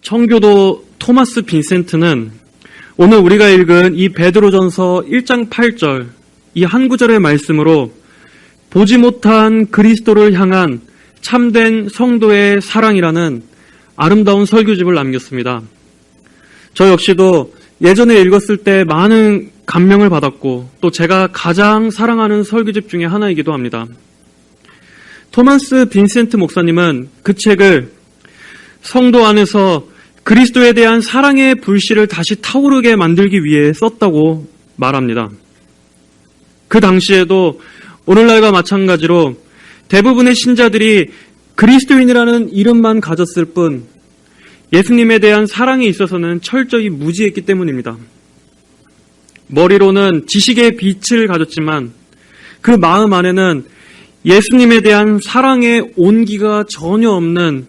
청교도 토마스 빈센트는 오늘 우리가 읽은 이 베드로전서 1장 8절 이 한 구절의 말씀으로 보지 못한 그리스도를 향한 참된 성도의 사랑이라는 아름다운 설교집을 남겼습니다. 저 역시도 예전에 읽었을 때 많은 감명을 받았고 또 제가 가장 사랑하는 설교집 중에 하나이기도 합니다. 토마스 빈센트 목사님은 그 책을 성도 안에서 그리스도에 대한 사랑의 불씨를 다시 타오르게 만들기 위해 썼다고 말합니다. 그 당시에도 오늘날과 마찬가지로 대부분의 신자들이 그리스도인이라는 이름만 가졌을 뿐 예수님에 대한 사랑에 있어서는 철저히 무지했기 때문입니다. 머리로는 지식의 빛을 가졌지만 그 마음 안에는 예수님에 대한 사랑의 온기가 전혀 없는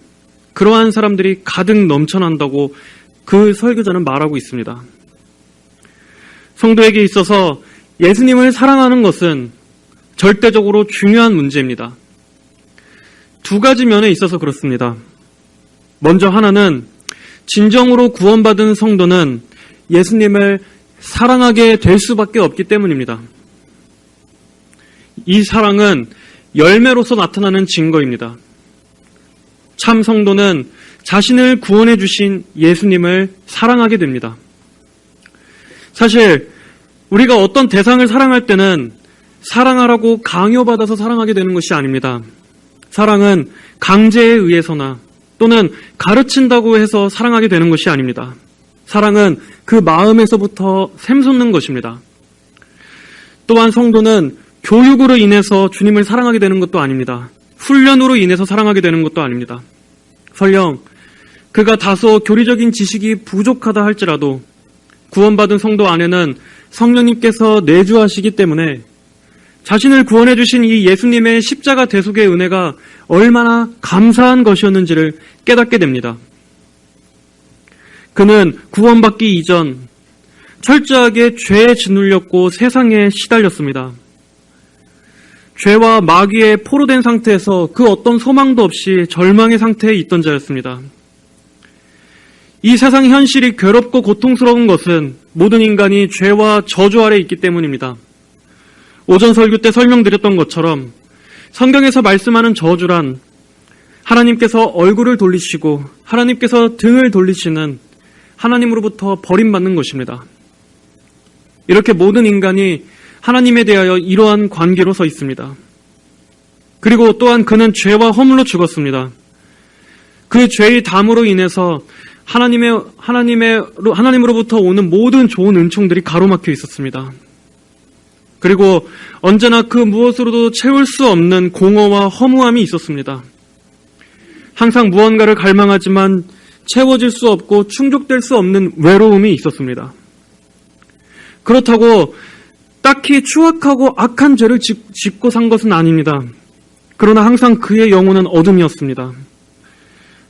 그러한 사람들이 가득 넘쳐난다고 그 설교자는 말하고 있습니다. 성도에게 있어서 예수님을 사랑하는 것은 절대적으로 중요한 문제입니다. 두 가지 면에 있어서 그렇습니다. 먼저 하나는 진정으로 구원받은 성도는 예수님을 사랑하게 될 수밖에 없기 때문입니다. 이 사랑은 열매로서 나타나는 증거입니다. 참 성도는 자신을 구원해 주신 예수님을 사랑하게 됩니다. 사실 우리가 어떤 대상을 사랑할 때는 사랑하라고 강요받아서 사랑하게 되는 것이 아닙니다. 사랑은 강제에 의해서나 또는 가르친다고 해서 사랑하게 되는 것이 아닙니다. 사랑은 그 마음에서부터 샘솟는 것입니다. 또한 성도는 교육으로 인해서 주님을 사랑하게 되는 것도 아닙니다. 훈련으로 인해서 사랑하게 되는 것도 아닙니다. 설령 그가 다소 교리적인 지식이 부족하다 할지라도 구원받은 성도 안에는 성령님께서 내주하시기 때문에 자신을 구원해 주신 이 예수님의 십자가 대속의 은혜가 얼마나 감사한 것이었는지를 깨닫게 됩니다. 그는 구원받기 이전 철저하게 죄에 짓눌렸고 세상에 시달렸습니다. 죄와 마귀에 포로된 상태에서 그 어떤 소망도 없이 절망의 상태에 있던 자였습니다. 이 세상 현실이 괴롭고 고통스러운 것은 모든 인간이 죄와 저주 아래 있기 때문입니다. 오전 설교 때 설명드렸던 것처럼 성경에서 말씀하는 저주란 하나님께서 얼굴을 돌리시고 하나님께서 등을 돌리시는 하나님으로부터 버림받는 것입니다. 이렇게 모든 인간이 하나님에 대하여 이러한 관계로 서 있습니다. 그리고 또한 그는 죄와 허물로 죽었습니다. 그 죄의 담으로 인해서 하나님으로부터 오는 모든 좋은 은총들이 가로막혀 있었습니다. 그리고 언제나 그 무엇으로도 채울 수 없는 공허와 허무함이 있었습니다. 항상 무언가를 갈망하지만 채워질 수 없고 충족될 수 없는 외로움이 있었습니다. 그렇다고 딱히 추악하고 악한 죄를 짓고 산 것은 아닙니다. 그러나 항상 그의 영혼은 어둠이었습니다.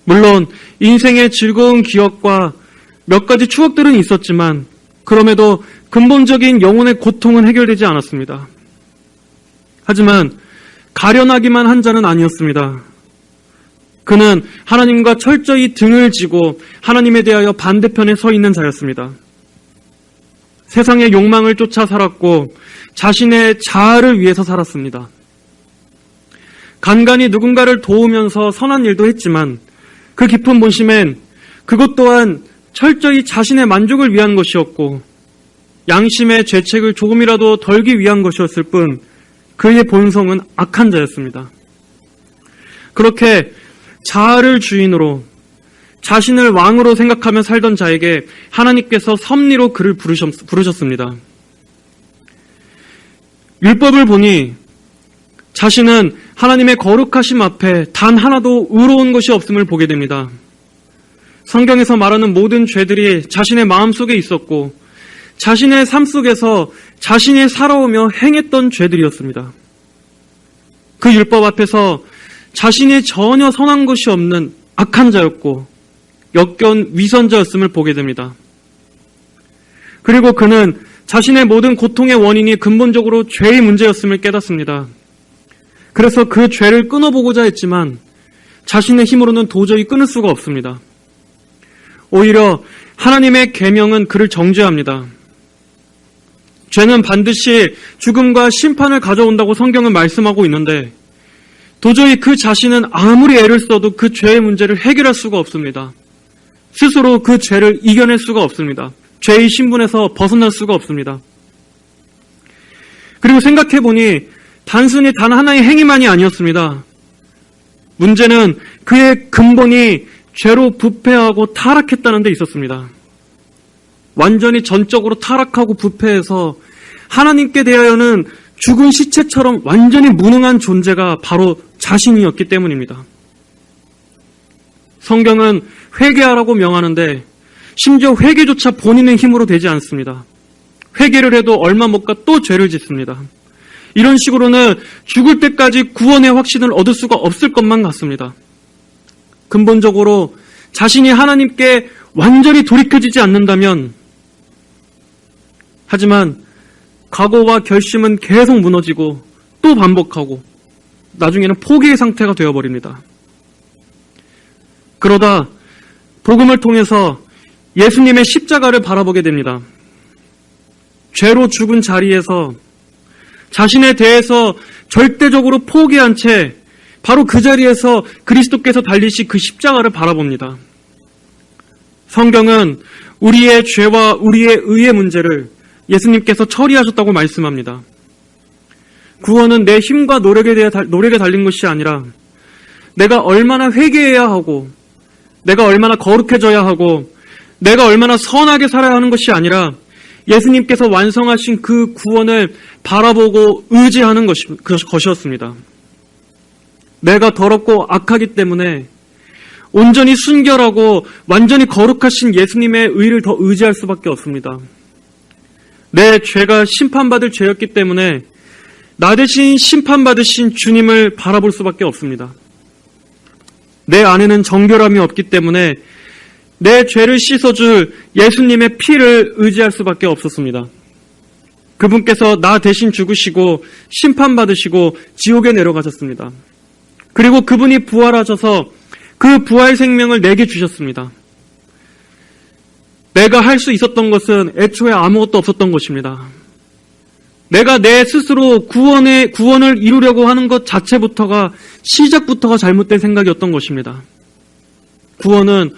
물론 인생의 즐거운 기억과 몇 가지 추억들은 있었지만 그럼에도 근본적인 영혼의 고통은 해결되지 않았습니다. 하지만 가련하기만 한 자는 아니었습니다. 그는 하나님과 철저히 등을 지고 하나님에 대하여 반대편에 서 있는 자였습니다. 세상의 욕망을 쫓아 살았고 자신의 자아를 위해서 살았습니다. 간간히 누군가를 도우면서 선한 일도 했지만 그 깊은 본심엔 그것 또한 철저히 자신의 만족을 위한 것이었고 양심의 죄책을 조금이라도 덜기 위한 것이었을 뿐 그의 본성은 악한 자였습니다. 그렇게 자아를 주인으로 자신을 왕으로 생각하며 살던 자에게 하나님께서 섭리로 그를 부르셨습니다. 율법을 보니 자신은 하나님의 거룩하심 앞에 단 하나도 의로운 것이 없음을 보게 됩니다. 성경에서 말하는 모든 죄들이 자신의 마음속에 있었고 자신의 삶 속에서 자신이 살아오며 행했던 죄들이었습니다. 그 율법 앞에서 자신이 전혀 선한 것이 없는 악한 자였고 역겨운 위선자였음을 보게 됩니다. 그리고 그는 자신의 모든 고통의 원인이 근본적으로 죄의 문제였음을 깨닫습니다. 그래서 그 죄를 끊어보고자 했지만 자신의 힘으로는 도저히 끊을 수가 없습니다. 오히려 하나님의 계명은 그를 정죄합니다. 죄는 반드시 죽음과 심판을 가져온다고 성경은 말씀하고 있는데 도저히 그 자신은 아무리 애를 써도 그 죄의 문제를 해결할 수가 없습니다. 스스로 그 죄를 이겨낼 수가 없습니다. 죄의 신분에서 벗어날 수가 없습니다. 그리고 생각해보니 단순히 단 하나의 행위만이 아니었습니다. 문제는 그의 근본이 죄로 부패하고 타락했다는 데 있었습니다. 완전히 전적으로 타락하고 부패해서 하나님께 대하여는 죽은 시체처럼 완전히 무능한 존재가 바로 자신이었기 때문입니다. 성경은 회개하라고 명하는데 심지어 회개조차 본인의 힘으로 되지 않습니다. 회개를 해도 얼마 못 가 또 죄를 짓습니다. 이런 식으로는 죽을 때까지 구원의 확신을 얻을 수가 없을 것만 같습니다. 근본적으로 자신이 하나님께 완전히 돌이켜지지 않는다면, 하지만 각오와 결심은 계속 무너지고 또 반복하고 나중에는 포기의 상태가 되어버립니다. 그러다 복음을 통해서 예수님의 십자가를 바라보게 됩니다. 죄로 죽은 자리에서 자신에 대해서 절대적으로 포기한 채 바로 그 자리에서 그리스도께서 달리신 그 십자가를 바라봅니다. 성경은 우리의 죄와 우리의 의의 문제를 예수님께서 처리하셨다고 말씀합니다. 구원은 내 힘과 노력에 달린 것이 아니라 내가 얼마나 회개해야 하고 내가 얼마나 거룩해져야 하고 내가 얼마나 선하게 살아야 하는 것이 아니라 예수님께서 완성하신 그 구원을 바라보고 의지하는 것이었습니다. 내가 더럽고 악하기 때문에 온전히 순결하고 완전히 거룩하신 예수님의 의를 더 의지할 수밖에 없습니다. 내 죄가 심판받을 죄였기 때문에 나 대신 심판받으신 주님을 바라볼 수밖에 없습니다. 내 안에는 정결함이 없기 때문에 내 죄를 씻어줄 예수님의 피를 의지할 수밖에 없었습니다. 그분께서 나 대신 죽으시고 심판받으시고 지옥에 내려가셨습니다. 그리고 그분이 부활하셔서 그 부활 생명을 내게 주셨습니다. 내가 할 수 있었던 것은 애초에 아무것도 없었던 것입니다. 내가 내 스스로 구원을 이루려고 하는 것 자체부터가 시작부터가 잘못된 생각이었던 것입니다. 구원은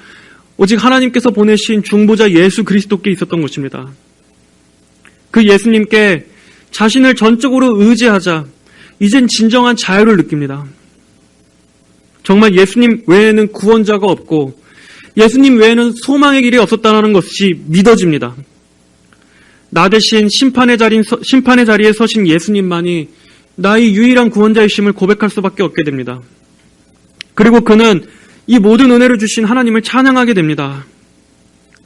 오직 하나님께서 보내신 중보자 예수 그리스도께 있었던 것입니다. 그 예수님께 자신을 전적으로 의지하자 이젠 진정한 자유를 느낍니다. 정말 예수님 외에는 구원자가 없고 예수님 외에는 소망의 길이 없었다는 것이 믿어집니다. 나 대신 심판의 자리에 서신 예수님만이 나의 유일한 구원자이심을 고백할 수밖에 없게 됩니다. 그리고 그는 이 모든 은혜를 주신 하나님을 찬양하게 됩니다.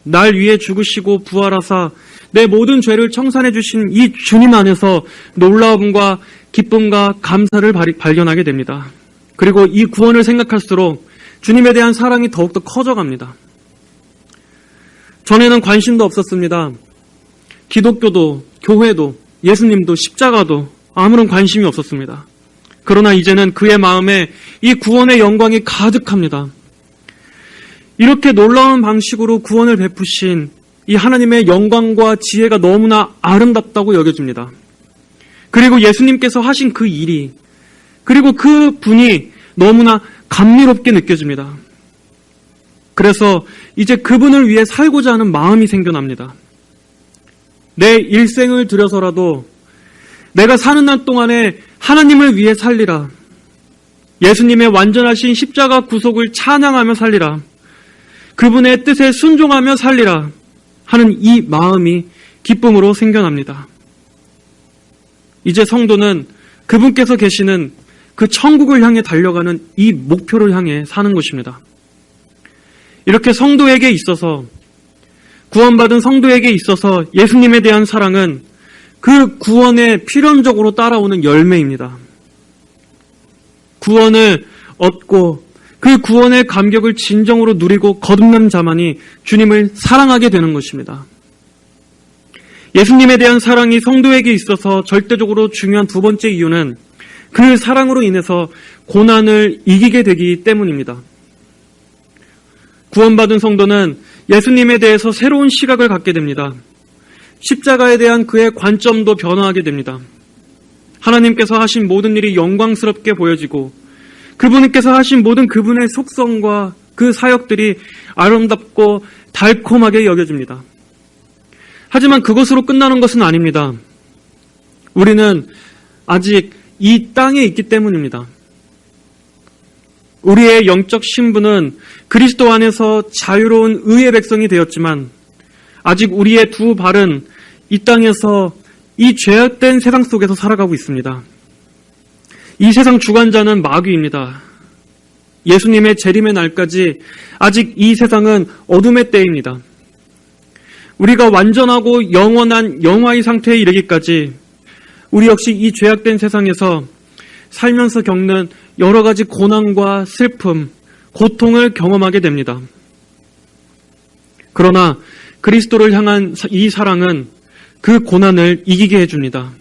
날 위해 죽으시고 부활하사 내 모든 죄를 청산해 주신 이 주님 안에서 놀라움과 기쁨과 감사를 발견하게 됩니다. 그리고 이 구원을 생각할수록 주님에 대한 사랑이 더욱더 커져갑니다. 전에는 관심도 없었습니다. 기독교도, 교회도, 예수님도, 십자가도 아무런 관심이 없었습니다. 그러나 이제는 그의 마음에 이 구원의 영광이 가득합니다. 이렇게 놀라운 방식으로 구원을 베푸신 이 하나님의 영광과 지혜가 너무나 아름답다고 여겨집니다. 그리고 예수님께서 하신 그 일이, 그리고 그 분이 너무나 감미롭게 느껴집니다. 그래서 이제 그분을 위해 살고자 하는 마음이 생겨납니다. 내 일생을 들여서라도 내가 사는 날 동안에 하나님을 위해 살리라. 예수님의 완전하신 십자가 구속을 찬양하며 살리라. 그분의 뜻에 순종하며 살리라 하는 이 마음이 기쁨으로 생겨납니다. 이제 성도는 그분께서 계시는 그 천국을 향해 달려가는 이 목표를 향해 사는 것입니다. 이렇게 성도에게 있어서, 구원받은 성도에게 있어서 예수님에 대한 사랑은 그 구원에 필연적으로 따라오는 열매입니다. 구원을 얻고 그 구원의 감격을 진정으로 누리고 거듭난 자만이 주님을 사랑하게 되는 것입니다. 예수님에 대한 사랑이 성도에게 있어서 절대적으로 중요한 두 번째 이유는 그 사랑으로 인해서 고난을 이기게 되기 때문입니다. 구원받은 성도는 예수님에 대해서 새로운 시각을 갖게 됩니다. 십자가에 대한 그의 관점도 변화하게 됩니다. 하나님께서 하신 모든 일이 영광스럽게 보여지고 그분께서 하신 모든 그분의 속성과 그 사역들이 아름답고 달콤하게 여겨집니다. 하지만 그것으로 끝나는 것은 아닙니다. 우리는 아직 이 땅에 있기 때문입니다. 우리의 영적 신분은 그리스도 안에서 자유로운 의의 백성이 되었지만 아직 우리의 두 발은 이 땅에서 이 죄악된 세상 속에서 살아가고 있습니다. 이 세상 주관자는 마귀입니다. 예수님의 재림의 날까지 아직 이 세상은 어둠의 때입니다. 우리가 완전하고 영원한 영화의 상태에 이르기까지 우리 역시 이 죄악된 세상에서 살면서 겪는 여러 가지 고난과 슬픔, 고통을 경험하게 됩니다. 그러나 그리스도를 향한 이 사랑은 그 고난을 이기게 해줍니다.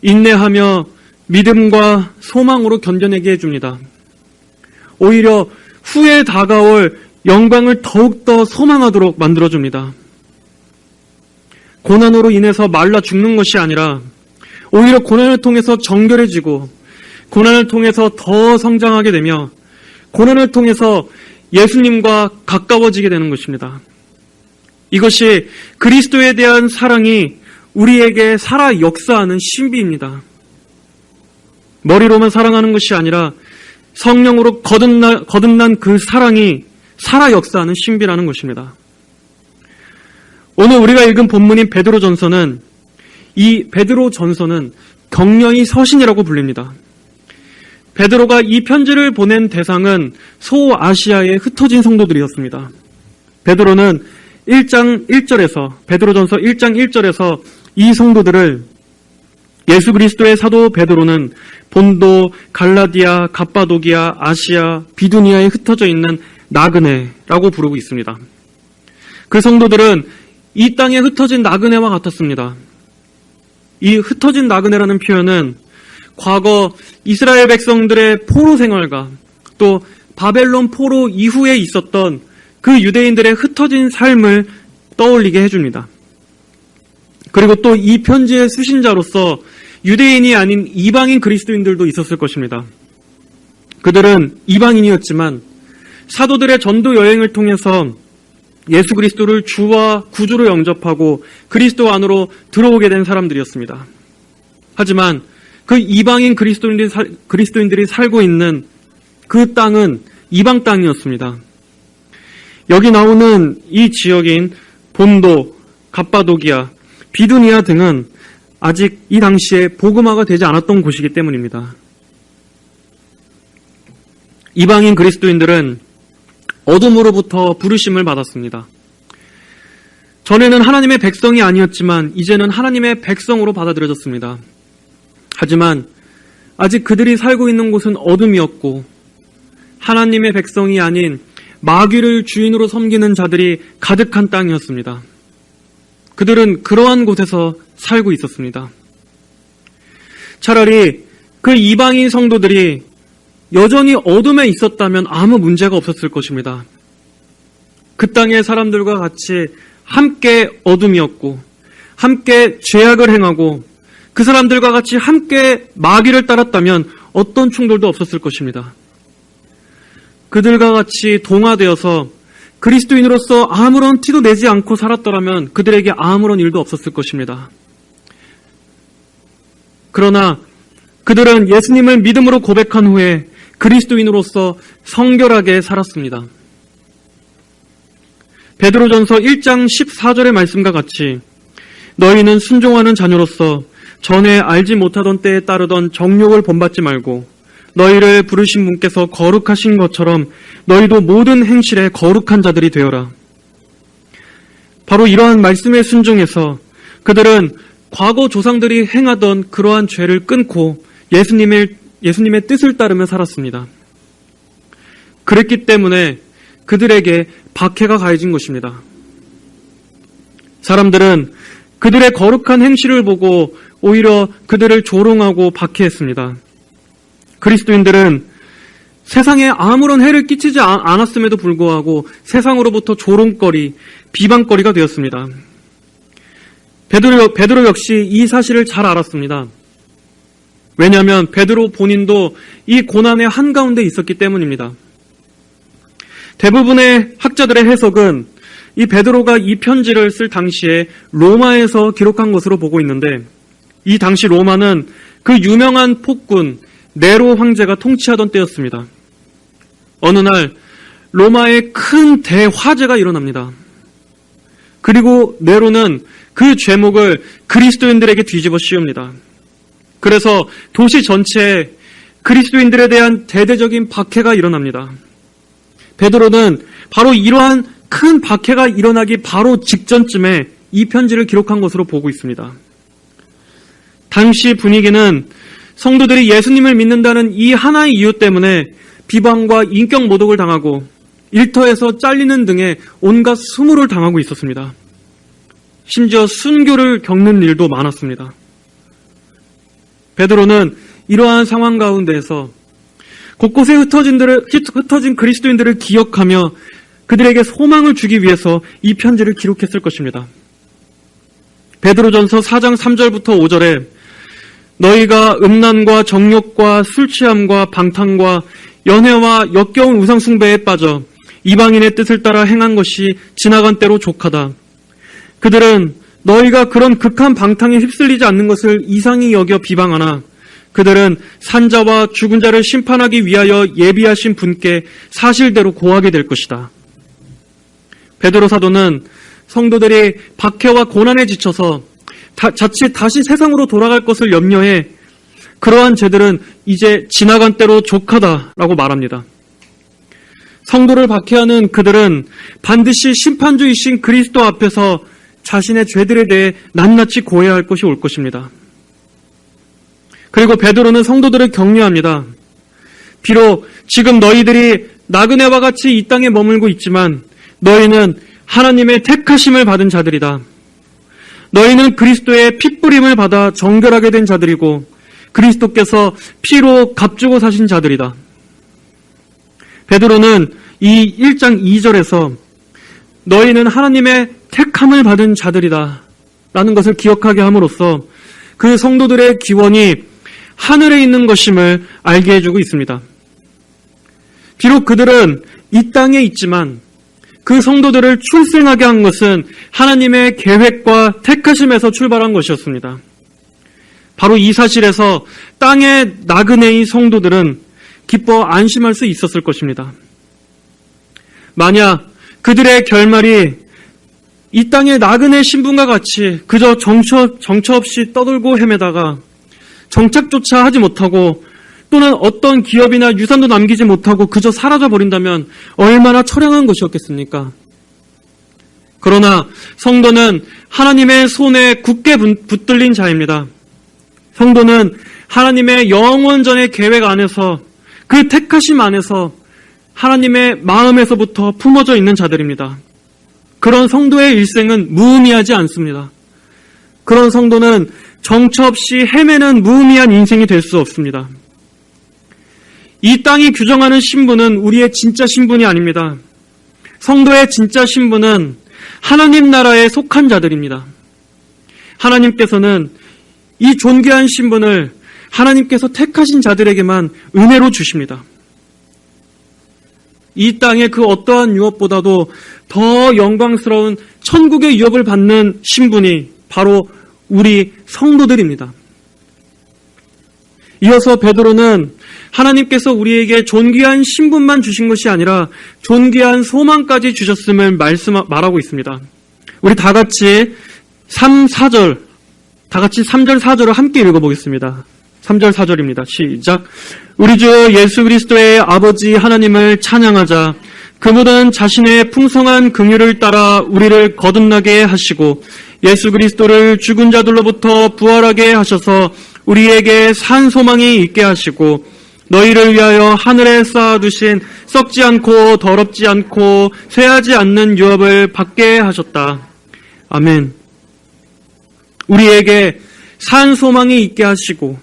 인내하며 믿음과 소망으로 견뎌내게 해줍니다. 오히려 후에 다가올 영광을 더욱더 소망하도록 만들어줍니다. 고난으로 인해서 말라 죽는 것이 아니라 오히려 고난을 통해서 정결해지고 고난을 통해서 더 성장하게 되며 고난을 통해서 예수님과 가까워지게 되는 것입니다. 이것이 그리스도에 대한 사랑이 우리에게 살아 역사하는 신비입니다. 머리로만 사랑하는 것이 아니라 성령으로 거듭난 그 사랑이 살아 역사하는 신비라는 것입니다. 오늘 우리가 읽은 본문인 베드로전서는 이 베드로전서는 격려의 서신이라고 불립니다. 베드로가 이 편지를 보낸 대상은 소아시아에 흩어진 성도들이었습니다. 베드로는 1장 1절에서 베드로전서 1장 1절에서 이 성도들을 예수 그리스도의 사도 베드로는 본도, 갈라디아, 갑바도기아, 아시아, 비두니아에 흩어져 있는 나그네라고 부르고 있습니다. 그 성도들은 이 땅에 흩어진 나그네와 같았습니다. 이 흩어진 나그네라는 표현은 과거 이스라엘 백성들의 포로 생활과 또 바벨론 포로 이후에 있었던 그 유대인들의 흩어진 삶을 떠올리게 해줍니다. 그리고 또 이 편지의 수신자로서 유대인이 아닌 이방인 그리스도인들도 있었을 것입니다. 그들은 이방인이었지만 사도들의 전도 여행을 통해서 예수 그리스도를 주와 구주로 영접하고 그리스도 안으로 들어오게 된 사람들이었습니다. 하지만 그 이방인 그리스도인들이 살고 있는 그 땅은 이방 땅이었습니다. 여기 나오는 이 지역인 본도, 갑바도기아, 비두니아 등은 아직 이 당시에 복음화가 되지 않았던 곳이기 때문입니다. 이방인 그리스도인들은 어둠으로부터 부르심을 받았습니다. 전에는 하나님의 백성이 아니었지만 이제는 하나님의 백성으로 받아들여졌습니다. 하지만 아직 그들이 살고 있는 곳은 어둠이었고 하나님의 백성이 아닌 마귀를 주인으로 섬기는 자들이 가득한 땅이었습니다. 그들은 그러한 곳에서 살고 있었습니다. 차라리 그 이방인 성도들이 여전히 어둠에 있었다면 아무 문제가 없었을 것입니다. 그 땅의 사람들과 같이 함께 어둠이었고 함께 죄악을 행하고 그 사람들과 같이 함께 마귀를 따랐다면 어떤 충돌도 없었을 것입니다. 그들과 같이 동화되어서 그리스도인으로서 아무런 티도 내지 않고 살았더라면 그들에게 아무런 일도 없었을 것입니다. 그러나 그들은 예수님을 믿음으로 고백한 후에 그리스도인으로서 성결하게 살았습니다. 베드로전서 1장 14절의 말씀과 같이 너희는 순종하는 자녀로서 전에 알지 못하던 때에 따르던 정욕을 본받지 말고 너희를 부르신 분께서 거룩하신 것처럼 너희도 모든 행실에 거룩한 자들이 되어라. 바로 이러한 말씀에 순종해서 그들은 과거 조상들이 행하던 그러한 죄를 끊고 예수님의 뜻을 따르며 살았습니다. 그랬기 때문에 그들에게 박해가 가해진 것입니다. 사람들은 그들의 거룩한 행실을 보고 오히려 그들을 조롱하고 박해했습니다. 그리스도인들은 세상에 아무런 해를 끼치지 않았음에도 불구하고 세상으로부터 조롱거리, 비방거리가 되었습니다. 베드로 역시 이 사실을 잘 알았습니다. 왜냐하면 베드로 본인도 이 고난의 한가운데 있었기 때문입니다. 대부분의 학자들의 해석은 이 베드로가 이 편지를 쓸 당시에 로마에서 기록한 것으로 보고 있는데, 이 당시 로마는 그 유명한 폭군 네로 황제가 통치하던 때였습니다. 어느 날 로마에 큰 대화재가 일어납니다. 그리고 네로는 그 죄목을 그리스도인들에게 뒤집어 씌웁니다. 그래서 도시 전체에 그리스도인들에 대한 대대적인 박해가 일어납니다. 베드로는 바로 이러한 큰 박해가 일어나기 바로 직전쯤에 이 편지를 기록한 것으로 보고 있습니다. 당시 분위기는 성도들이 예수님을 믿는다는 이 하나의 이유 때문에 비방과 인격 모독을 당하고 일터에서 잘리는 등의 온갖 수모를 당하고 있었습니다. 심지어 순교를 겪는 일도 많았습니다. 베드로는 이러한 상황 가운데에서 곳곳에 흩어진 그리스도인들을 기억하며 그들에게 소망을 주기 위해서 이 편지를 기록했을 것입니다. 베드로전서 4장 3절부터 5절에 너희가 음란과 정욕과 술취함과 방탕과 연회와 역겨운 우상숭배에 빠져 이방인의 뜻을 따라 행한 것이 지나간 때로 족하다. 그들은 너희가 그런 극한 방탕에 휩쓸리지 않는 것을 이상히 여겨 비방하나 그들은 산자와 죽은 자를 심판하기 위하여 예비하신 분께 사실대로 고하게 될 것이다. 베드로 사도는 성도들이 박해와 고난에 지쳐서 자칫 다시 세상으로 돌아갈 것을 염려해 그러한 죄들은 이제 지나간 때로 족하다라고 말합니다. 성도를 박해하는 그들은 반드시 심판주이신 그리스도 앞에서 자신의 죄들에 대해 낱낱이 고해야 할 것이 올 것입니다. 그리고 베드로는 성도들을 격려합니다. 비록 지금 너희들이 나그네와 같이 이 땅에 머물고 있지만 너희는 하나님의 택하심을 받은 자들이다. 너희는 그리스도의 핏부림을 받아 정결하게 된 자들이고 그리스도께서 피로 값주고 사신 자들이다. 베드로는 이 1장 2절에서 너희는 하나님의 택함을 받은 자들이다 라는 것을 기억하게 함으로써 그 성도들의 기원이 하늘에 있는 것임을 알게 해주고 있습니다. 비록 그들은 이 땅에 있지만 그 성도들을 출생하게 한 것은 하나님의 계획과 택하심에서 출발한 것이었습니다. 바로 이 사실에서 땅의 나그네의 성도들은 기뻐 안심할 수 있었을 것입니다. 만약 그들의 결말이 이 땅의 나그네 신분과 같이 그저 정처 없이 떠돌고 헤매다가 정착조차 하지 못하고 또는 어떤 기업이나 유산도 남기지 못하고 그저 사라져버린다면 얼마나 처량한 것이었겠습니까? 그러나 성도는 하나님의 손에 굳게 붙들린 자입니다. 성도는 하나님의 영원전의 계획 안에서 그 택하심 안에서 하나님의 마음에서부터 품어져 있는 자들입니다. 그런 성도의 일생은 무의미하지 않습니다. 그런 성도는 정처 없이 헤매는 무의미한 인생이 될 수 없습니다. 이 땅이 규정하는 신분은 우리의 진짜 신분이 아닙니다. 성도의 진짜 신분은 하나님 나라에 속한 자들입니다. 하나님께서는 이 존귀한 신분을 하나님께서 택하신 자들에게만 은혜로 주십니다. 이 땅의 그 어떠한 유업보다도 더 영광스러운 천국의 유업을 받는 신분이 바로 우리 성도들입니다. 이어서 베드로는 하나님께서 우리에게 존귀한 신분만 주신 것이 아니라 존귀한 소망까지 주셨음을 말하고 있습니다. 우리 다 같이 3절, 4절을 함께 읽어보겠습니다. 3절, 4절입니다. 시작. 우리 주 예수 그리스도의 아버지 하나님을 찬양하자. 그분은 자신의 풍성한 긍휼을 따라 우리를 거듭나게 하시고 예수 그리스도를 죽은 자들로부터 부활하게 하셔서 우리에게 산 소망이 있게 하시고 너희를 위하여 하늘에 쌓아두신 썩지 않고 더럽지 않고 쇠하지 않는 유업을 받게 하셨다. 아멘. 우리에게 산 소망이 있게 하시고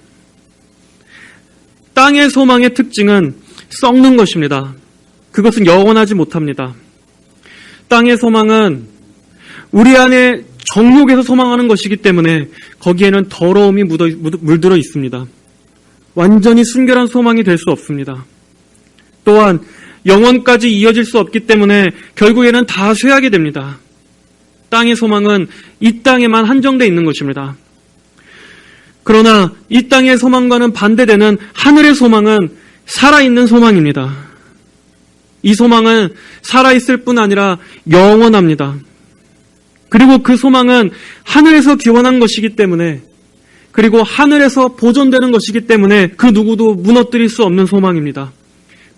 땅의 소망의 특징은 썩는 것입니다. 그것은 영원하지 못합니다. 땅의 소망은 우리 안에 정욕에서 소망하는 것이기 때문에 거기에는 더러움이 물들어 있습니다. 완전히 순결한 소망이 될 수 없습니다. 또한 영원까지 이어질 수 없기 때문에 결국에는 다 쇠하게 됩니다. 땅의 소망은 이 땅에만 한정되어 있는 것입니다. 그러나 이 땅의 소망과는 반대되는 하늘의 소망은 살아있는 소망입니다. 이 소망은 살아있을 뿐 아니라 영원합니다. 그리고 그 소망은 하늘에서 기원한 것이기 때문에, 그리고 하늘에서 보존되는 것이기 때문에 그 누구도 무너뜨릴 수 없는 소망입니다.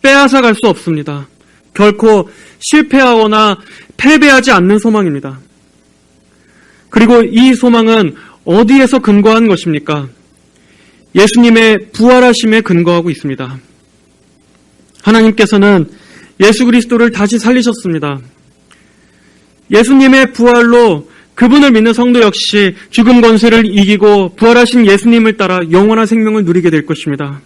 빼앗아 갈 수 없습니다. 결코 실패하거나 패배하지 않는 소망입니다. 그리고 이 소망은 어디에서 근거한 것입니까? 예수님의 부활하심에 근거하고 있습니다. 하나님께서는 예수 그리스도를 다시 살리셨습니다. 예수님의 부활로 그분을 믿는 성도 역시 죽음 권세를 이기고 부활하신 예수님을 따라 영원한 생명을 누리게 될 것입니다.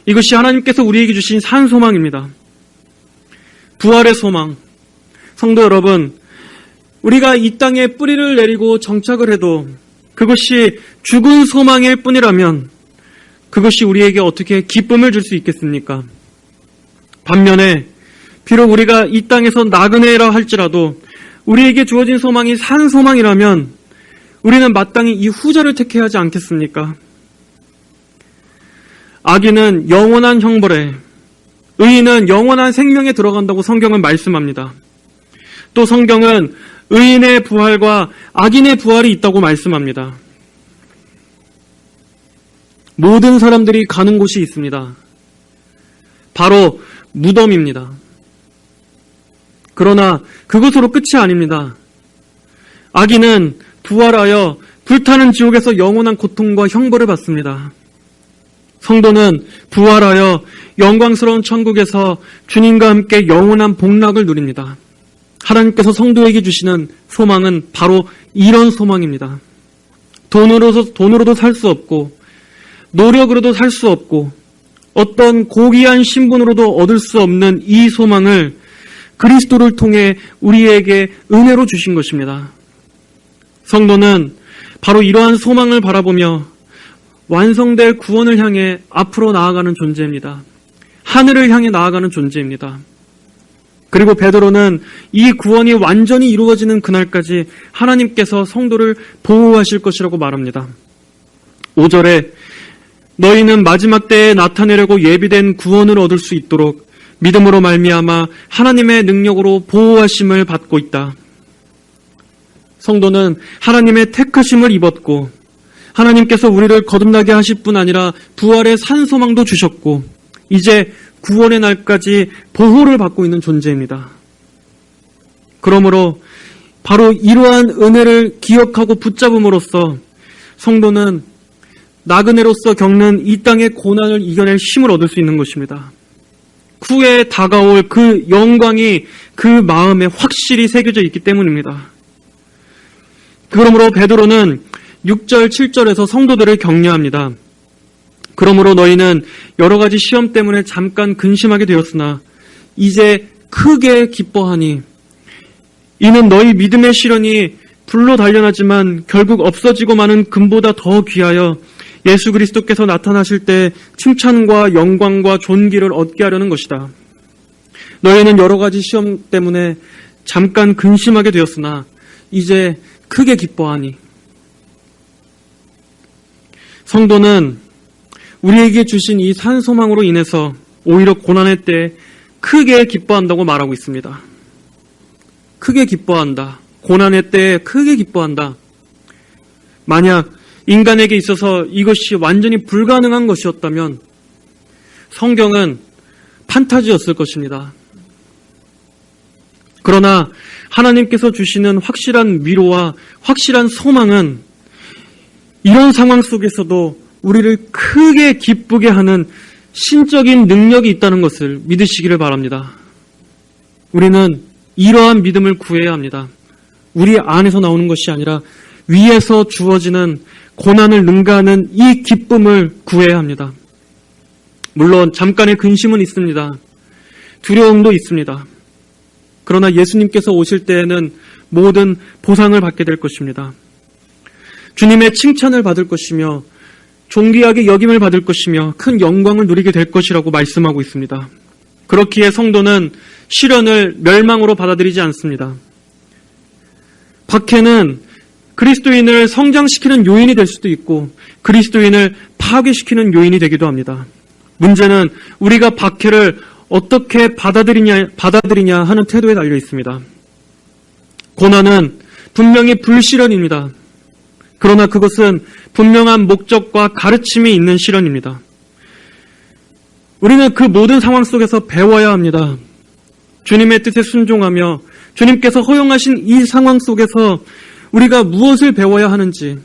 이것이 하나님께서 우리에게 주신 산 소망입니다. 부활의 소망. 성도 여러분, 우리가 이 땅에 뿌리를 내리고 정착을 해도 그것이 죽은 소망일 뿐이라면 그것이 우리에게 어떻게 기쁨을 줄 수 있겠습니까? 반면에 비록 우리가 이 땅에서 나그네라 할지라도 우리에게 주어진 소망이 산 소망이라면 우리는 마땅히 이 후자를 택해야 하지 않겠습니까? 악인은 영원한 형벌에, 의인은 영원한 생명에 들어간다고 성경은 말씀합니다. 또 성경은 의인의 부활과 악인의 부활이 있다고 말씀합니다. 모든 사람들이 가는 곳이 있습니다. 바로 무덤입니다. 그러나 그것으로 끝이 아닙니다. 악인은 부활하여 불타는 지옥에서 영원한 고통과 형벌을 받습니다. 성도는 부활하여 영광스러운 천국에서 주님과 함께 영원한 복락을 누립니다. 하나님께서 성도에게 주시는 소망은 바로 이런 소망입니다. 돈으로도 살 수 없고 노력으로도 살 수 없고 어떤 고귀한 신분으로도 얻을 수 없는 이 소망을 그리스도를 통해 우리에게 은혜로 주신 것입니다. 성도는 바로 이러한 소망을 바라보며 완성될 구원을 향해 앞으로 나아가는 존재입니다. 하늘을 향해 나아가는 존재입니다. 그리고 베드로는 이 구원이 완전히 이루어지는 그날까지 하나님께서 성도를 보호하실 것이라고 말합니다. 5절에 너희는 마지막 때에 나타내려고 예비된 구원을 얻을 수 있도록 믿음으로 말미암아 하나님의 능력으로 보호하심을 받고 있다. 성도는 하나님의 택하심을 입었고 하나님께서 우리를 거듭나게 하실 뿐 아니라 부활의 산 소망도 주셨고 이제 구원의 날까지 보호를 받고 있는 존재입니다. 그러므로 바로 이러한 은혜를 기억하고 붙잡음으로써 성도는 나그네로서 겪는 이 땅의 고난을 이겨낼 힘을 얻을 수 있는 것입니다. 후에 다가올 그 영광이 그 마음에 확실히 새겨져 있기 때문입니다. 그러므로 베드로는 6절, 7절에서 성도들을 격려합니다. 그러므로 너희는 여러 가지 시험 때문에 잠깐 근심하게 되었으나 이제 크게 기뻐하니 이는 너희 믿음의 시련이 불로 단련하지만 결국 없어지고 마는 금보다 더 귀하여 예수 그리스도께서 나타나실 때 칭찬과 영광과 존귀를 얻게 하려는 것이다. 너희는 여러 가지 시험 때문에 잠깐 근심하게 되었으나 이제 크게 기뻐하니. 성도는 우리에게 주신 이 산 소망으로 인해서 오히려 고난의 때 크게 기뻐한다고 말하고 있습니다. 크게 기뻐한다. 고난의 때에 크게 기뻐한다. 만약 인간에게 있어서 이것이 완전히 불가능한 것이었다면 성경은 판타지였을 것입니다. 그러나 하나님께서 주시는 확실한 위로와 확실한 소망은 이런 상황 속에서도 우리를 크게 기쁘게 하는 신적인 능력이 있다는 것을 믿으시기를 바랍니다. 우리는 이러한 믿음을 구해야 합니다. 우리 안에서 나오는 것이 아니라 위에서 주어지는 고난을 능가하는 이 기쁨을 구해야 합니다. 물론 잠깐의 근심은 있습니다. 두려움도 있습니다. 그러나 예수님께서 오실 때에는 모든 보상을 받게 될 것입니다. 주님의 칭찬을 받을 것이며 존귀하게 여김을 받을 것이며 큰 영광을 누리게 될 것이라고 말씀하고 있습니다. 그렇기에 성도는 시련을 멸망으로 받아들이지 않습니다. 박해는 그리스도인을 성장시키는 요인이 될 수도 있고 그리스도인을 파괴시키는 요인이 되기도 합니다. 문제는 우리가 박해를 어떻게 받아들이냐 하는 태도에 달려 있습니다. 고난은 분명히 불시련입니다. 그러나 그것은 분명한 목적과 가르침이 있는 시련입니다. 우리는 그 모든 상황 속에서 배워야 합니다. 주님의 뜻에 순종하며 주님께서 허용하신 이 상황 속에서 우리가 무엇을 배워야 하는지,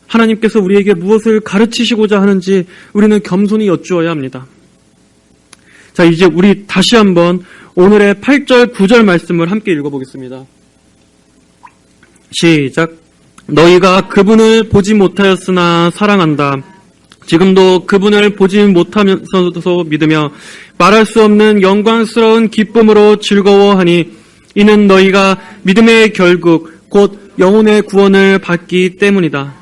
하나님께서 우리에게 무엇을 가르치시고자 하는지 우리는 겸손히 여쭈어야 합니다. 자, 이제 우리 다시 한번 오늘의 8절, 9절 말씀을 함께 읽어보겠습니다. 시작. 너희가 그분을 보지 못하였으나 사랑한다. 지금도 그분을 보지 못하면서도 믿으며 말할 수 없는 영광스러운 기쁨으로 즐거워하니 이는 너희가 믿음의 결국 곧 영혼의 구원을 받기 때문이다.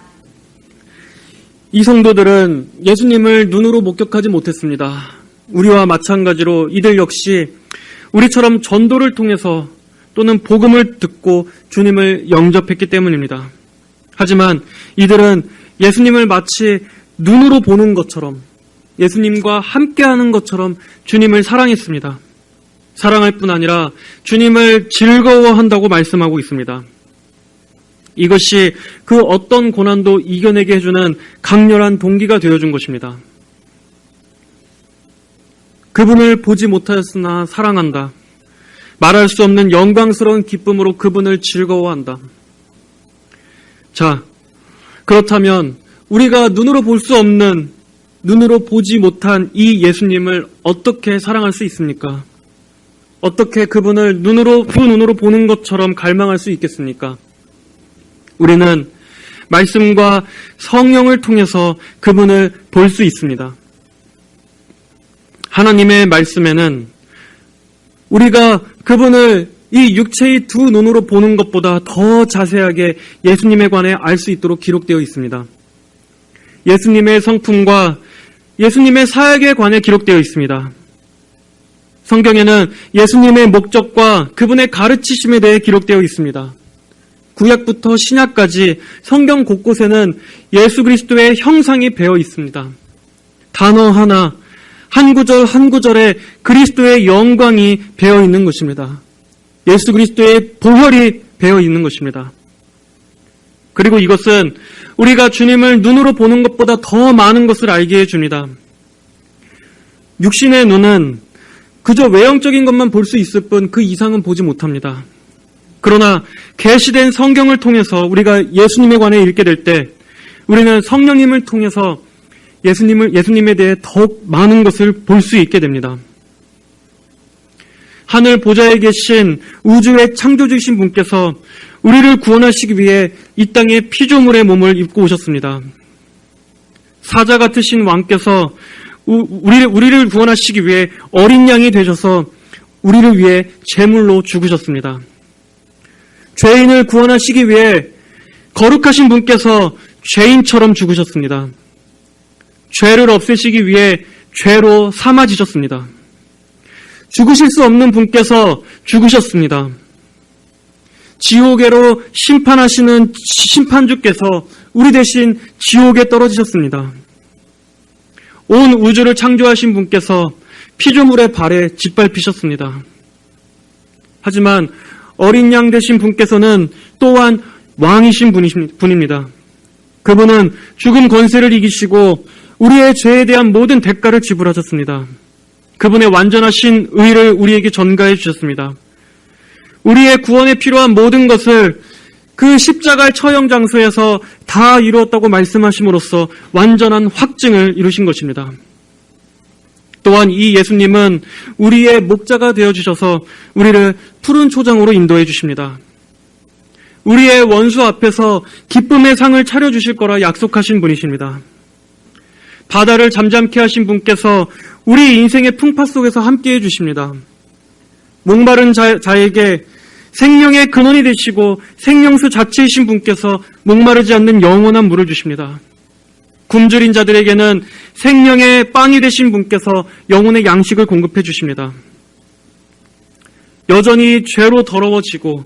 이 성도들은 예수님을 눈으로 목격하지 못했습니다. 우리와 마찬가지로 이들 역시 우리처럼 전도를 통해서 또는 복음을 듣고 주님을 영접했기 때문입니다. 하지만 이들은 예수님을 마치 눈으로 보는 것처럼 예수님과 함께하는 것처럼 주님을 사랑했습니다. 사랑할 뿐 아니라 주님을 즐거워한다고 말씀하고 있습니다. 이것이 그 어떤 고난도 이겨내게 해주는 강렬한 동기가 되어준 것입니다. 그분을 보지 못하였으나 사랑한다. 말할 수 없는 영광스러운 기쁨으로 그분을 즐거워한다. 자, 그렇다면 우리가 눈으로 볼 수 없는, 눈으로 보지 못한 이 예수님을 어떻게 사랑할 수 있습니까? 어떻게 그분을 두 눈으로 보는 것처럼 갈망할 수 있겠습니까? 우리는 말씀과 성령을 통해서 그분을 볼 수 있습니다. 하나님의 말씀에는 우리가 그분을 이 육체의 두 눈으로 보는 것보다 더 자세하게 예수님에 관해 알 수 있도록 기록되어 있습니다. 예수님의 성품과 예수님의 사역에 관해 기록되어 있습니다. 성경에는 예수님의 목적과 그분의 가르치심에 대해 기록되어 있습니다. 구약부터 신약까지 성경 곳곳에는 예수 그리스도의 형상이 배어 있습니다. 단어 하나, 한 구절 한 구절에 그리스도의 영광이 배어 있는 것입니다. 예수 그리스도의 보혈이 배어 있는 것입니다. 그리고 이것은 우리가 주님을 눈으로 보는 것보다 더 많은 것을 알게 해줍니다. 육신의 눈은 그저 외형적인 것만 볼 수 있을 뿐 그 이상은 보지 못합니다. 그러나 계시된 성경을 통해서 우리가 예수님에 관해 읽게 될 때 우리는 성령님을 통해서 예수님에 대해 더욱 많은 것을 볼 수 있게 됩니다. 하늘 보좌에 계신 우주의 창조주이신 분께서 우리를 구원하시기 위해 이 땅에 피조물의 몸을 입고 오셨습니다. 사자 같으신 왕께서 우리를 구원하시기 위해 어린 양이 되셔서 우리를 위해 제물로 죽으셨습니다. 죄인을 구원하시기 위해 거룩하신 분께서 죄인처럼 죽으셨습니다. 죄를 없애시기 위해 죄로 삼아지셨습니다. 죽으실 수 없는 분께서 죽으셨습니다. 지옥에로 심판하시는 심판주께서 우리 대신 지옥에 떨어지셨습니다. 온 우주를 창조하신 분께서 피조물의 발에 짓밟히셨습니다. 하지만 어린 양 되신 분께서는 또한 왕이신 분입니다. 그분은 죽음 권세를 이기시고 우리의 죄에 대한 모든 대가를 지불하셨습니다. 그분의 완전하신 의를 우리에게 전가해 주셨습니다. 우리의 구원에 필요한 모든 것을 그 십자가의 처형 장소에서 다 이루었다고 말씀하심으로써 완전한 확증을 이루신 것입니다. 또한 이 예수님은 우리의 목자가 되어주셔서 우리를 푸른 초장으로 인도해 주십니다. 우리의 원수 앞에서 기쁨의 상을 차려주실 거라 약속하신 분이십니다. 바다를 잠잠케 하신 분께서 우리 인생의 풍파 속에서 함께해 주십니다. 목마른 자에게 생명의 근원이 되시고 생명수 자체이신 분께서 목마르지 않는 영원한 물을 주십니다. 굶주린 자들에게는 생명의 빵이 되신 분께서 영혼의 양식을 공급해 주십니다. 여전히 죄로 더러워지고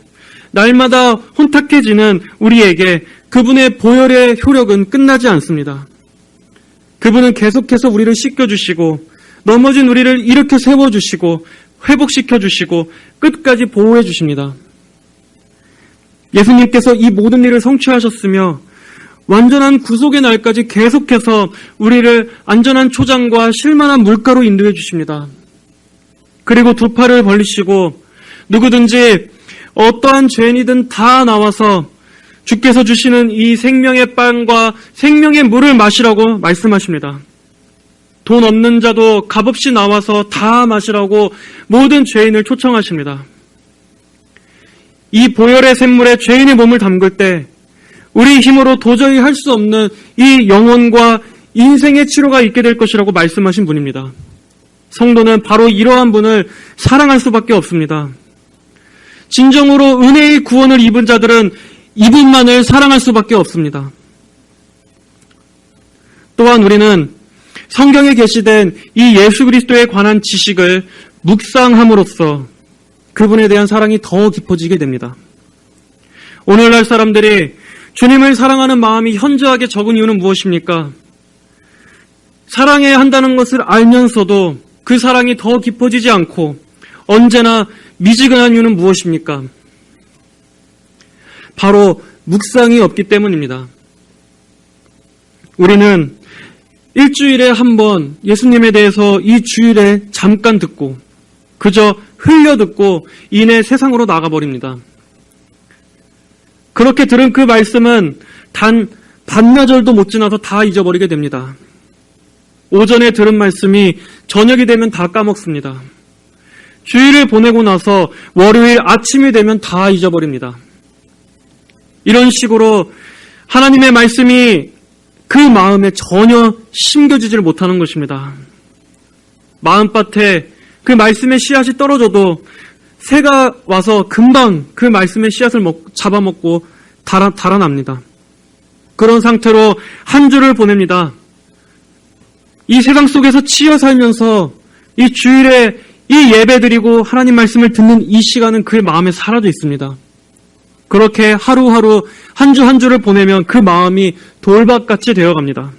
날마다 혼탁해지는 우리에게 그분의 보혈의 효력은 끝나지 않습니다. 그분은 계속해서 우리를 씻겨주시고 넘어진 우리를 일으켜 세워주시고 회복시켜주시고 끝까지 보호해주십니다. 예수님께서 이 모든 일을 성취하셨으며 완전한 구속의 날까지 계속해서 우리를 안전한 초장과 실만한 물가로 인도해 주십니다. 그리고 두 팔을 벌리시고 누구든지 어떠한 죄인이든 다 나와서 주께서 주시는 이 생명의 빵과 생명의 물을 마시라고 말씀하십니다. 돈 없는 자도 값없이 나와서 다 마시라고 모든 죄인을 초청하십니다. 이 보혈의 샘물에 죄인의 몸을 담글 때 우리 힘으로 도저히 할 수 없는 이 영혼과 인생의 치료가 있게 될 것이라고 말씀하신 분입니다. 성도는 바로 이러한 분을 사랑할 수밖에 없습니다. 진정으로 은혜의 구원을 입은 자들은 이분만을 사랑할 수밖에 없습니다. 또한 우리는 성경에 게시된 이 예수 그리스도에 관한 지식을 묵상함으로써 그분에 대한 사랑이 더 깊어지게 됩니다. 오늘날 사람들이 주님을 사랑하는 마음이 현저하게 적은 이유는 무엇입니까? 사랑해야 한다는 것을 알면서도 그 사랑이 더 깊어지지 않고 언제나 미지근한 이유는 무엇입니까? 바로 묵상이 없기 때문입니다. 우리는 일주일에 한 번 예수님에 대해서 이 주일에 잠깐 듣고 그저 흘려 듣고 이내 세상으로 나가버립니다. 그렇게 들은 그 말씀은 단 반나절도 못 지나서 다 잊어버리게 됩니다. 오전에 들은 말씀이 저녁이 되면 다 까먹습니다. 주일을 보내고 나서 월요일 아침이 되면 다 잊어버립니다. 이런 식으로 하나님의 말씀이 그 마음에 전혀 심겨지질 못하는 것입니다. 마음밭에 그 말씀의 씨앗이 떨어져도 새가 와서 금방 그 말씀의 씨앗을 잡아먹고 달아납니다. 그런 상태로 한 주를 보냅니다. 이 세상 속에서 치여 살면서 이 주일에 이 예배드리고 하나님 말씀을 듣는 이 시간은 그의 마음에 사라져 있습니다. 그렇게 하루하루 한 주 한 주를 보내면 그 마음이 돌밭같이 되어갑니다.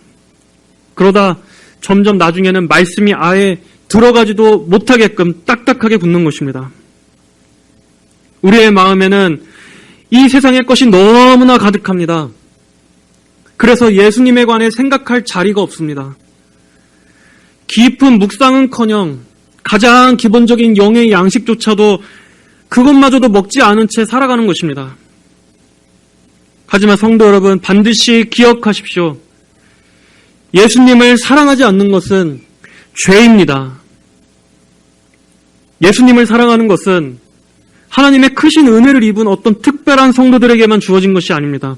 그러다 점점 나중에는 말씀이 아예 들어가지도 못하게끔 딱딱하게 굳는 것입니다. 우리의 마음에는 이 세상의 것이 너무나 가득합니다. 그래서 예수님에 관해 생각할 자리가 없습니다. 깊은 묵상은커녕 가장 기본적인 영의 양식조차도 그것마저도 먹지 않은 채 살아가는 것입니다. 하지만 성도 여러분, 반드시 기억하십시오. 예수님을 사랑하지 않는 것은 죄입니다. 예수님을 사랑하는 것은 하나님의 크신 은혜를 입은 어떤 특별한 성도들에게만 주어진 것이 아닙니다.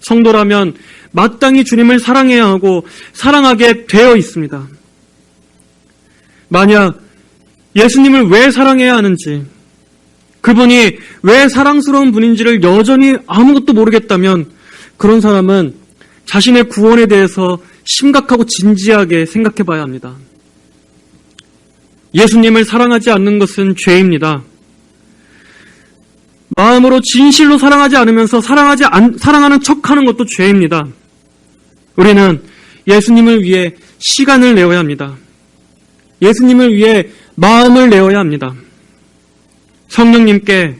성도라면 마땅히 주님을 사랑해야 하고 사랑하게 되어 있습니다. 만약 예수님을 왜 사랑해야 하는지, 그분이 왜 사랑스러운 분인지를 여전히 아무것도 모르겠다면 그런 사람은 자신의 구원에 대해서 심각하고 진지하게 생각해 봐야 합니다. 예수님을 사랑하지 않는 것은 죄입니다. 마음으로 진실로 사랑하지 않으면서 사랑하는 척하는 것도 죄입니다. 우리는 예수님을 위해 시간을 내어야 합니다. 예수님을 위해 마음을 내어야 합니다. 성령님께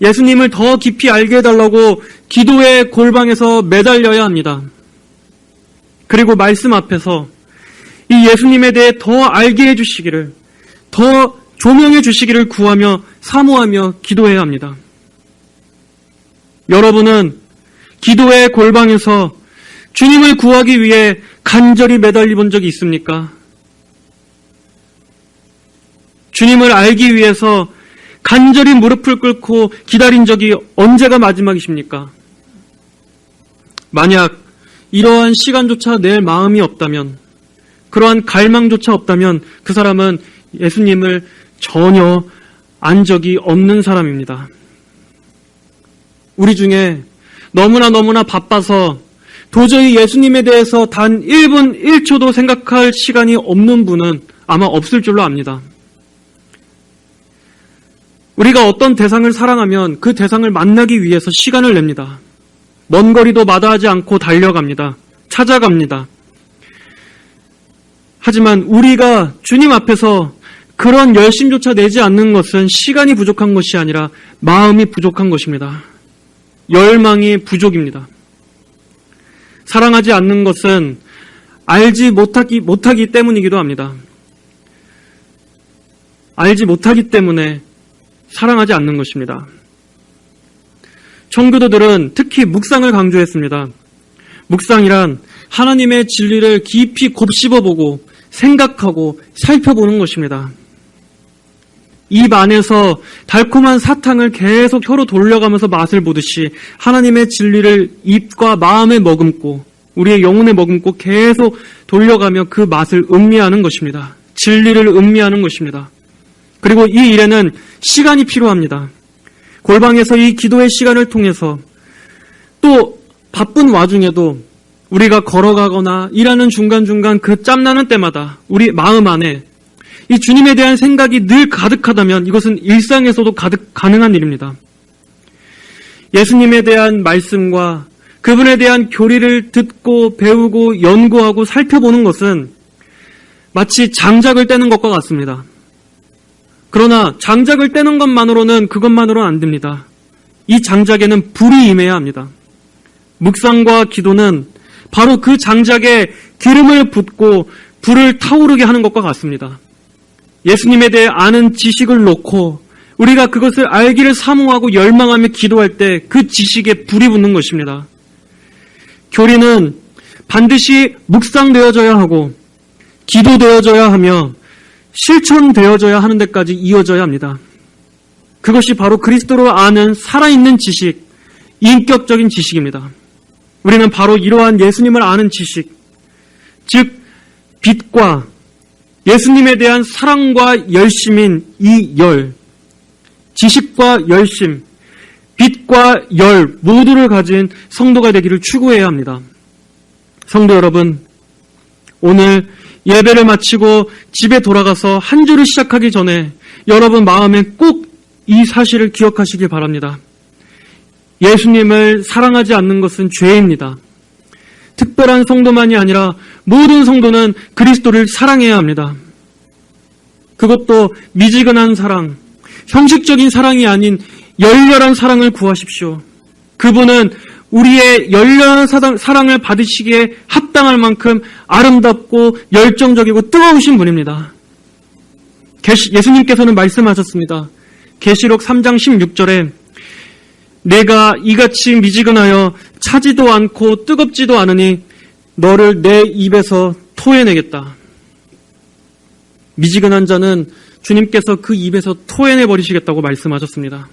예수님을 더 깊이 알게 해달라고 기도의 골방에서 매달려야 합니다. 그리고 말씀 앞에서 이 예수님에 대해 더 알게 해주시기를, 더 조명해 주시기를 구하며 사모하며 기도해야 합니다. 여러분은 기도의 골방에서 주님을 구하기 위해 간절히 매달려 본 적이 있습니까? 주님을 알기 위해서 간절히 무릎을 꿇고 기다린 적이 언제가 마지막이십니까? 만약 이러한 시간조차 낼 마음이 없다면 그러한 갈망조차 없다면 그 사람은 예수님을 전혀 안 적이 없는 사람입니다. 우리 중에 너무나 바빠서 도저히 예수님에 대해서 단 1분 1초도 생각할 시간이 없는 분은 아마 없을 줄로 압니다. 우리가 어떤 대상을 사랑하면 그 대상을 만나기 위해서 시간을 냅니다. 먼 거리도 마다하지 않고 달려갑니다. 찾아갑니다. 하지만 우리가 주님 앞에서 그런 열심조차 내지 않는 것은 시간이 부족한 것이 아니라 마음이 부족한 것입니다. 열망이 부족입니다. 사랑하지 않는 것은 알지 못하기 때문이기도 합니다. 알지 못하기 때문에 사랑하지 않는 것입니다. 청교도들은 특히 묵상을 강조했습니다. 묵상이란 하나님의 진리를 깊이 곱씹어보고 생각하고 살펴보는 것입니다. 입 안에서 달콤한 사탕을 계속 혀로 돌려가면서 맛을 보듯이 하나님의 진리를 입과 마음에 머금고 우리의 영혼에 머금고 계속 돌려가며 그 맛을 음미하는 것입니다. 진리를 음미하는 것입니다. 그리고 이 일에는 시간이 필요합니다. 골방에서 이 기도의 시간을 통해서 또 바쁜 와중에도 우리가 걸어가거나 일하는 중간중간 그 짬나는 때마다 우리 마음 안에 이 주님에 대한 생각이 늘 가득하다면 이것은 일상에서도 가능한 일입니다. 예수님에 대한 말씀과 그분에 대한 교리를 듣고 배우고 연구하고 살펴보는 것은 마치 장작을 떼는 것과 같습니다. 그러나 장작을 떼는 그것만으로는 안 됩니다. 이 장작에는 불이 임해야 합니다. 묵상과 기도는 바로 그 장작에 기름을 붓고 불을 타오르게 하는 것과 같습니다. 예수님에 대해 아는 지식을 놓고 우리가 그것을 알기를 사모하고 열망하며 기도할 때 그 지식에 불이 붙는 것입니다. 교리는 반드시 묵상되어져야 하고 기도되어져야 하며 실천되어져야 하는 데까지 이어져야 합니다. 그것이 바로 그리스도로 아는 살아있는 지식, 인격적인 지식입니다. 우리는 바로 이러한 예수님을 아는 지식, 즉 빛과 예수님에 대한 사랑과 열심인 이 열, 지식과 열심, 빛과 열 모두를 가진 성도가 되기를 추구해야 합니다. 성도 여러분, 오늘 예배를 마치고 집에 돌아가서 한 주를 시작하기 전에 여러분 마음에 꼭 이 사실을 기억하시길 바랍니다. 예수님을 사랑하지 않는 것은 죄입니다. 특별한 성도만이 아니라 모든 성도는 그리스도를 사랑해야 합니다. 그것도 미지근한 사랑, 형식적인 사랑이 아닌 열렬한 사랑을 구하십시오. 그분은 우리의 열렬한 사랑을 받으시기에 합당할 만큼 아름답고 열정적이고 뜨거우신 분입니다. 예수님께서는 말씀하셨습니다. 계시록 3장 16절에 내가 이같이 미지근하여 차지도 않고 뜨겁지도 않으니 너를 내 입에서 토해내겠다. 미지근한 자는 주님께서 그 입에서 토해내버리시겠다고 말씀하셨습니다.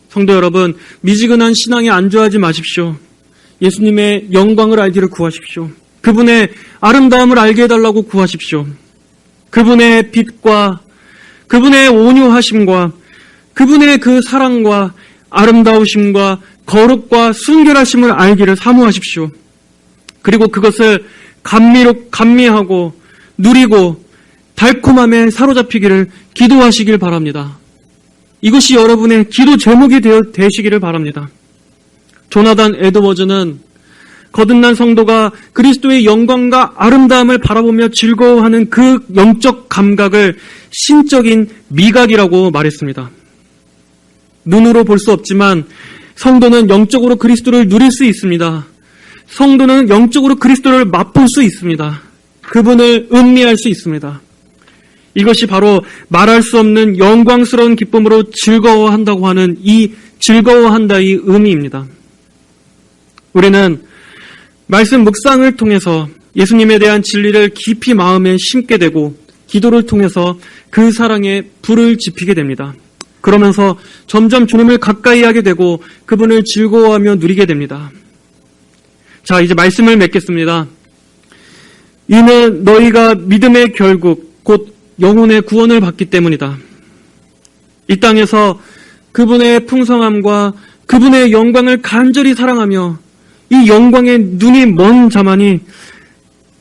성도 여러분, 미지근한 신앙에 안주하지 마십시오. 예수님의 영광을 알기를 구하십시오. 그분의 아름다움을 알게 해달라고 구하십시오. 그분의 빛과 그분의 온유하심과 그분의 그 사랑과 아름다우심과 거룩과 순결하심을 알기를 사모하십시오. 그리고 그것을 감미하고 누리고 달콤함에 사로잡히기를 기도하시길 바랍니다. 이것이 여러분의 기도 제목이 되시기를 바랍니다. 조나단 에드워즈는 거듭난 성도가 그리스도의 영광과 아름다움을 바라보며 즐거워하는 그 영적 감각을 신적인 미각이라고 말했습니다. 눈으로 볼 수 없지만 성도는 영적으로 그리스도를 누릴 수 있습니다. 성도는 영적으로 그리스도를 맛볼 수 있습니다. 그분을 음미할 수 있습니다. 이것이 바로 말할 수 없는 영광스러운 기쁨으로 즐거워한다고 하는 이 즐거워한다의 의미입니다. 우리는 말씀 묵상을 통해서 예수님에 대한 진리를 깊이 마음에 심게 되고 기도를 통해서 그 사랑에 불을 지피게 됩니다. 그러면서 점점 주님을 가까이 하게 되고 그분을 즐거워하며 누리게 됩니다. 자, 이제 말씀을 맺겠습니다. 이는 너희가 믿음의 결국 곧 영혼의 구원을 받기 때문이다. 이 땅에서 그분의 풍성함과 그분의 영광을 간절히 사랑하며 이 영광에 눈이 먼 자만이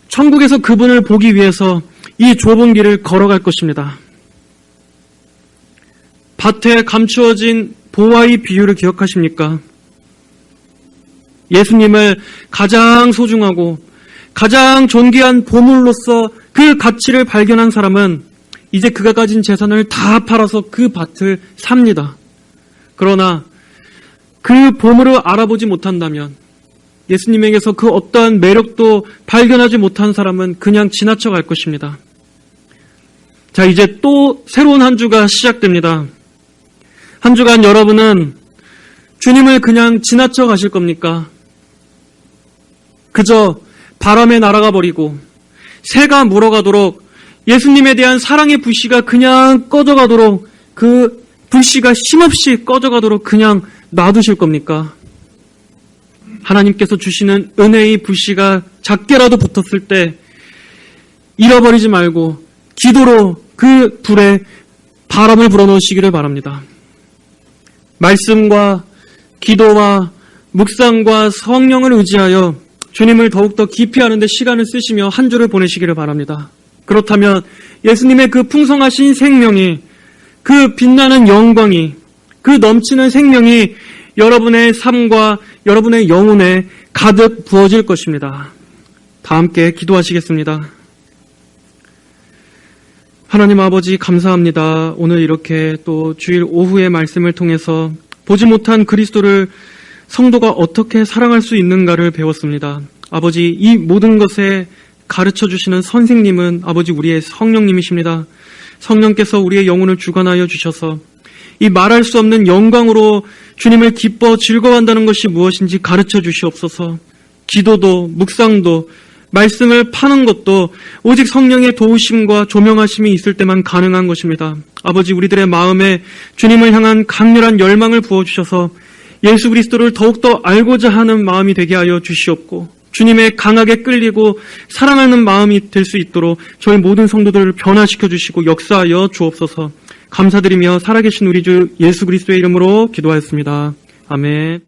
천국에서 그분을 보기 위해서 이 좁은 길을 걸어갈 것입니다. 밭에 감추어진 보화의 비유를 기억하십니까? 예수님을 가장 소중하고 가장 존귀한 보물로서 그 가치를 발견한 사람은 이제 그가 가진 재산을 다 팔아서 그 밭을 삽니다. 그러나 그 보물을 알아보지 못한다면, 예수님에게서 그 어떠한 매력도 발견하지 못한 사람은 그냥 지나쳐 갈 것입니다. 자, 이제 또 새로운 한 주가 시작됩니다. 한 주간 여러분은 주님을 그냥 지나쳐 가실 겁니까? 그저 바람에 날아가 버리고 새가 물어가도록 예수님에 대한 사랑의 불씨가 그냥 꺼져가도록, 그 불씨가 쉼없이 꺼져가도록 그냥 놔두실 겁니까? 하나님께서 주시는 은혜의 불씨가 작게라도 붙었을 때 잃어버리지 말고 기도로 그 불에 바람을 불어넣으시기를 바랍니다. 말씀과 기도와 묵상과 성령을 의지하여 주님을 더욱더 깊이 아는 데 시간을 쓰시며 한 주를 보내시기를 바랍니다. 그렇다면 예수님의 그 풍성하신 생명이, 그 빛나는 영광이, 그 넘치는 생명이 여러분의 삶과 여러분의 영혼에 가득 부어질 것입니다. 다 함께 기도하시겠습니다. 하나님 아버지, 감사합니다. 오늘 이렇게 또 주일 오후의 말씀을 통해서 보지 못한 그리스도를 성도가 어떻게 사랑할 수 있는가를 배웠습니다. 아버지, 이 모든 것에 가르쳐 주시는 선생님은 아버지 우리의 성령님이십니다. 성령께서 우리의 영혼을 주관하여 주셔서 이 말할 수 없는 영광으로 주님을 기뻐 즐거워한다는 것이 무엇인지 가르쳐 주시옵소서. 기도도 묵상도 말씀을 파는 것도 오직 성령의 도우심과 조명하심이 있을 때만 가능한 것입니다. 아버지, 우리들의 마음에 주님을 향한 강렬한 열망을 부어주셔서 예수 그리스도를 더욱더 알고자 하는 마음이 되게 하여 주시옵고, 주님의 강하게 끌리고 사랑하는 마음이 될 수 있도록 저희 모든 성도들을 변화시켜 주시고 역사하여 주옵소서. 감사드리며 살아계신 우리 주 예수 그리스도의 이름으로 기도하였습니다. 아멘.